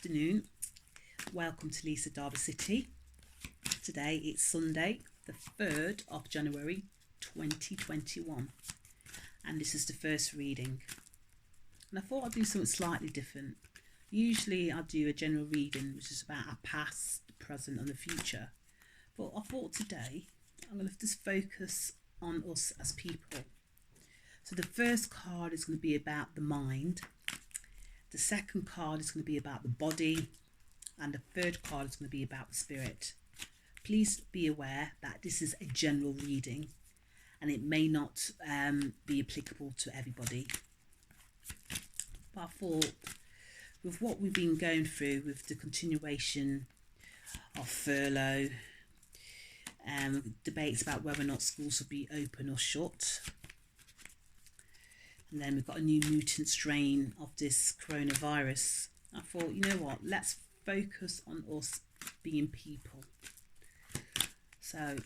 afternoon. Welcome to Lisa Derby City. Today it's Sunday, the 3rd of January 2021, and this is the first reading. And I thought I'd do something slightly different. Usually I do a general reading which is about our past, the present and the future. But I thought today I'm going to just focus on us as people. So the first card is going to be about the mind. The second card is going to be about the body, and the third card is going to be about the spirit. Please be aware that this is a general reading and it may not be applicable to everybody. But I thought, with what we've been going through with the continuation of furlough, debates about whether or not schools will be open or shut, and then we've got a new mutant strain of this coronavirus, I thought, you know what, let's focus on us being people. So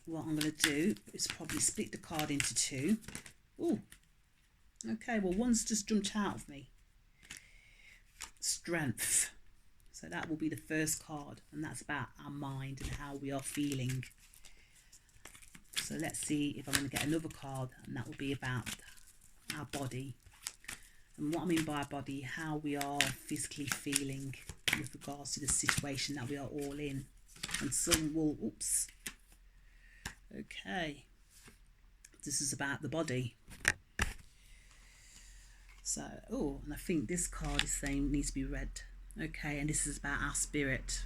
what I'm going to do is probably split the card into two. Oh, okay, well, one's just jumped out of me. Strength. So that will be the first card, and that's about our mind and how we are feeling. So let's see if I'm going to get another card, and that will be about our body. And what I mean by our body, how we are physically feeling with regards to the situation that we are all in. And some will, okay, this is about the body. So, and I think this card is saying needs to be read. Okay, and this is about our spirit.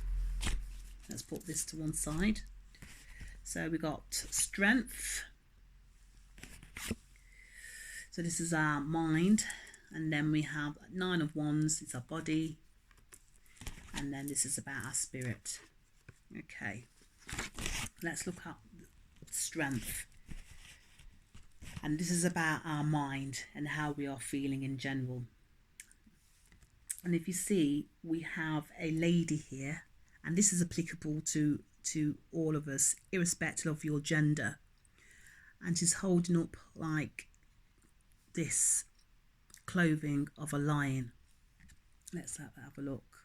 Let's put this to one side. So we got strength. So this is our mind, and then we have 9 of Wands, it's our body, and then this is about our spirit. Okay, let's look at strength. And this is about our mind and how we are feeling in general. And if you see, we have a lady here, and this is applicable to all of us, irrespective of your gender. And she's holding up like this clothing of a lion. Let's have a look.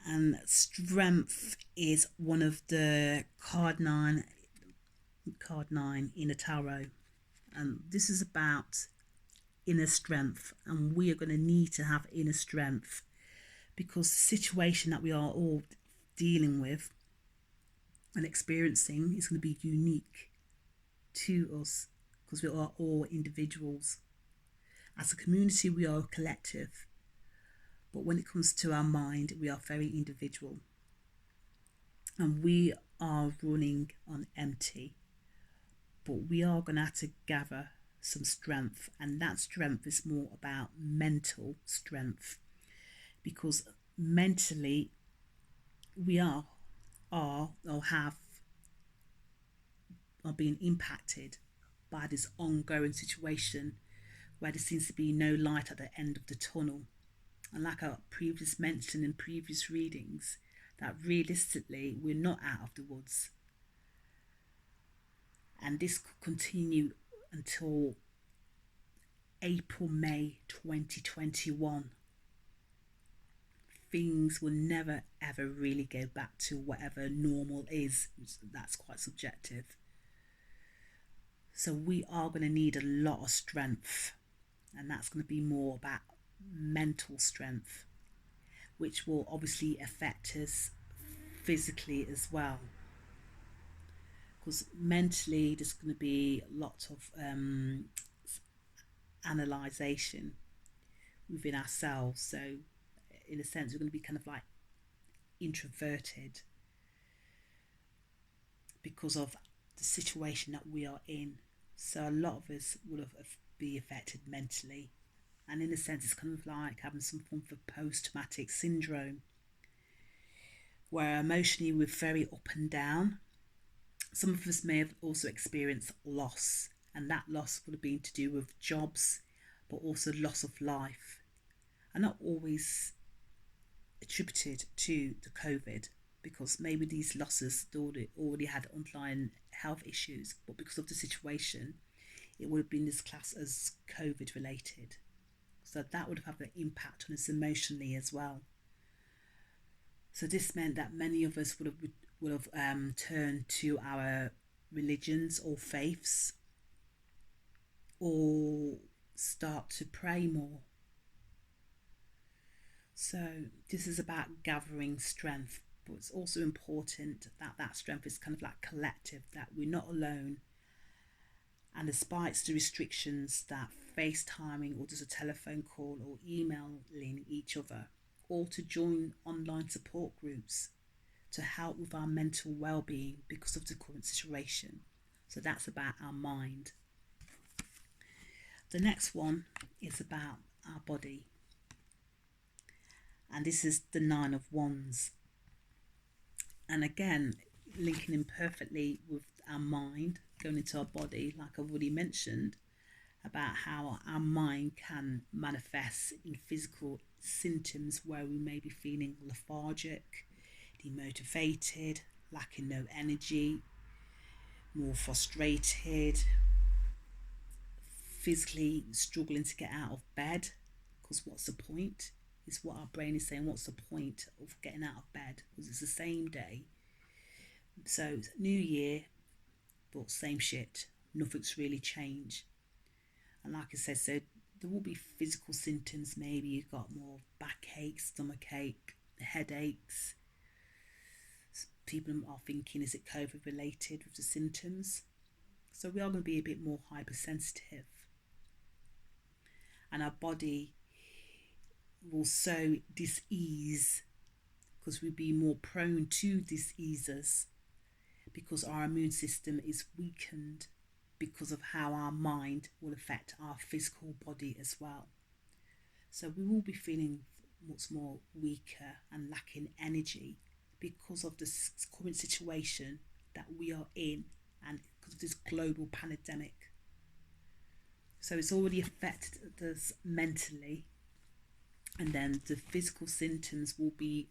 And strength is one of the card 9 in the tarot, and this is about inner strength, and we are going to need to have inner strength because the situation that we are all dealing with and experiencing is going to be unique to us, because we are all individuals. As a community, we are a collective, but when it comes to our mind, we are very individual, and we are running on empty. But we are going to have to gather some strength, and that strength is more about mental strength, because mentally we are being impacted by this ongoing situation where there seems to be no light at the end of the tunnel. And like I previously mentioned in previous readings, that realistically we're not out of the woods, and this could continue until April, May 2021. Things will never ever really go back to whatever normal is. That's quite subjective. So we are going to need a lot of strength, and that's going to be more about mental strength, which will obviously affect us physically as well, because mentally there's going to be lots of analysation within ourselves. So in a sense we're going to be kind of like introverted because of the situation that we are in. So a lot of us will be affected mentally, and in a sense it's kind of like having some form of post-traumatic syndrome, where emotionally we're very up and down. Some of us may have also experienced loss, and that loss would have been to do with jobs, but also loss of life, and not always attributed to the COVID, because maybe these losses already had underlying health issues, but because of the situation it would have been this class as COVID related. So that would have an impact on us emotionally as well. So this meant that many of us would have turned to our religions or faiths, or start to pray more. So this is about gathering strength, but it's also important that that strength is kind of like collective, that we're not alone. And despite the restrictions that FaceTiming or just a telephone call or emailing each other, or to join online support groups to help with our mental well-being because of the current situation. So that's about our mind. The next one is about our body. And this is the Nine of Wands. And again, linking in perfectly with our mind, going into our body, like I've already mentioned, about how our mind can manifest in physical symptoms where we may be feeling lethargic, demotivated, lacking no energy, more frustrated, physically struggling to get out of bed, because what's the point? Is what our brain is saying, what's the point of getting out of bed? Because it's the same day. So new year, but same shit. Nothing's really changed. And like I said, so there will be physical symptoms. Maybe you've got more backache, stomach ache, headaches. People are thinking, is it COVID related with the symptoms? So we are going to be a bit more hypersensitive. And our body will so dis-ease, because we'll be more prone to diseases because our immune system is weakened, because of how our mind will affect our physical body as well. So we will be feeling much more weaker and lacking energy because of the current situation that we are in, and because of this global pandemic. So it's already affected us mentally, and then the physical symptoms will be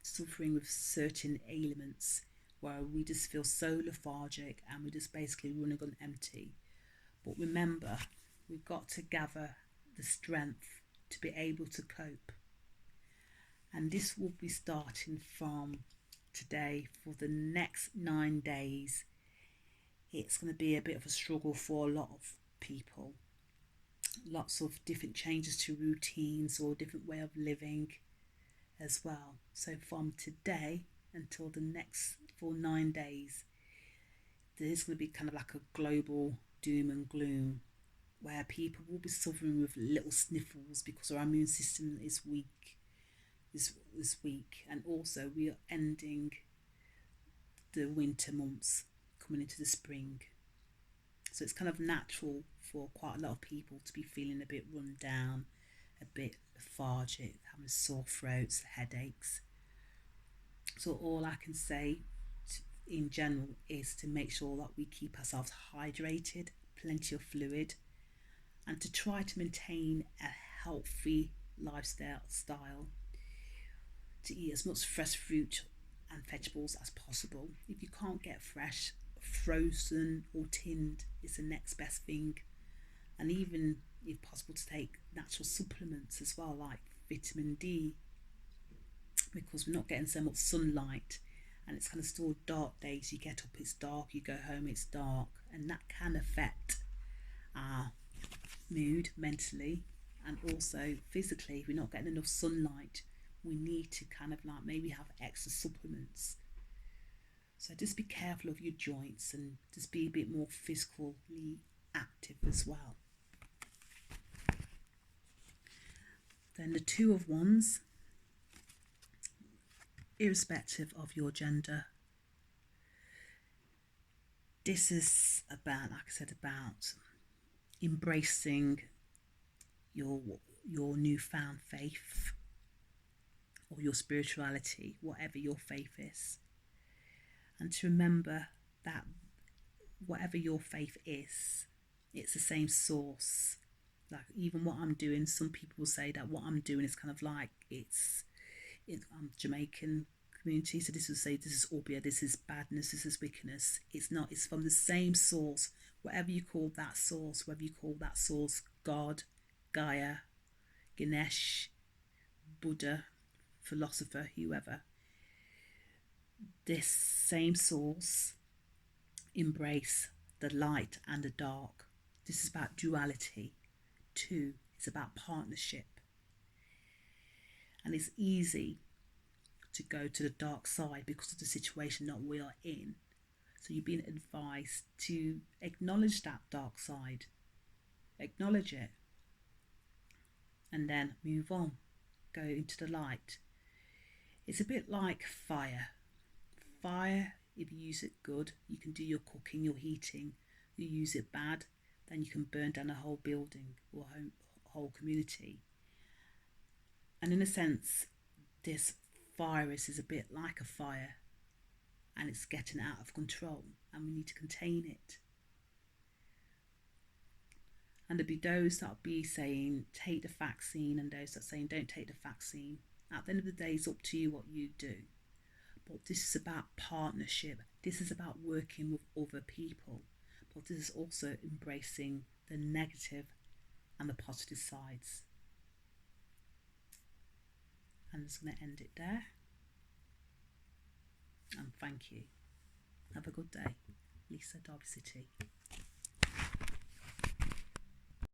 suffering with certain ailments where we just feel so lethargic and we're just basically running on empty. But remember, we've got to gather the strength to be able to cope. And this will be starting from today for the next 9 days. It's going to be a bit of a struggle for a lot of people. Lots of different changes to routines or different way of living as well. So from today until the next for 9 days, there's going to be kind of like a global doom and gloom where people will be suffering with little sniffles because our immune system is weak. Is weak, and also we are ending the winter months, coming into the spring. So it's kind of natural for quite a lot of people to be feeling a bit run down, a bit lethargic, having sore throats, headaches. So all I can say in general is to make sure that we keep ourselves hydrated, plenty of fluid, and to try to maintain a healthy lifestyle, to eat as much fresh fruit and vegetables as possible. If you can't get fresh, frozen or tinned is the next best thing. And even if possible, to take natural supplements as well, like vitamin D, because we're not getting so much sunlight, and it's kind of still dark days. You get up, it's dark, you go home, it's dark, and that can affect our mood mentally and also physically. If we're not getting enough sunlight, we need to kind of like maybe have extra supplements. So just be careful of your joints and just be a bit more physically active as well. Then the Two of Wands, irrespective of your gender, this is about, like I said, about embracing your newfound faith or your spirituality, whatever your faith is. And to remember that whatever your faith is, it's the same source. Like even what I'm doing, some people will say that what I'm doing is kind of like I'm Jamaican community, so this will say this is Obeah, this is badness, this is wickedness. It's not, it's from the same source. Whatever you call that source, whether you call that source God, Gaia, Ganesh, Buddha, philosopher, whoever, this same source embrace the light and the dark. This is about duality. Two, it's about partnership. And it's easy to go to the dark side because of the situation that we are in. So you've been advised to acknowledge that dark side, acknowledge it, and then move on, go into the light. It's a bit like fire. Fire, if you use it good, you can do your cooking, your heating. You use it bad, then you can burn down a whole building or a whole community. And in a sense, this virus is a bit like a fire, and it's getting out of control, and we need to contain it. And there'll be those that'll be saying take the vaccine, and those that are saying don't take the vaccine. At the end of the day, it's up to you what you do. But this is about partnership. This is about working with other people. But this is also embracing the negative and the positive sides. I'm just going to end it there. And thank you. Have a good day. Lisa, Derby City.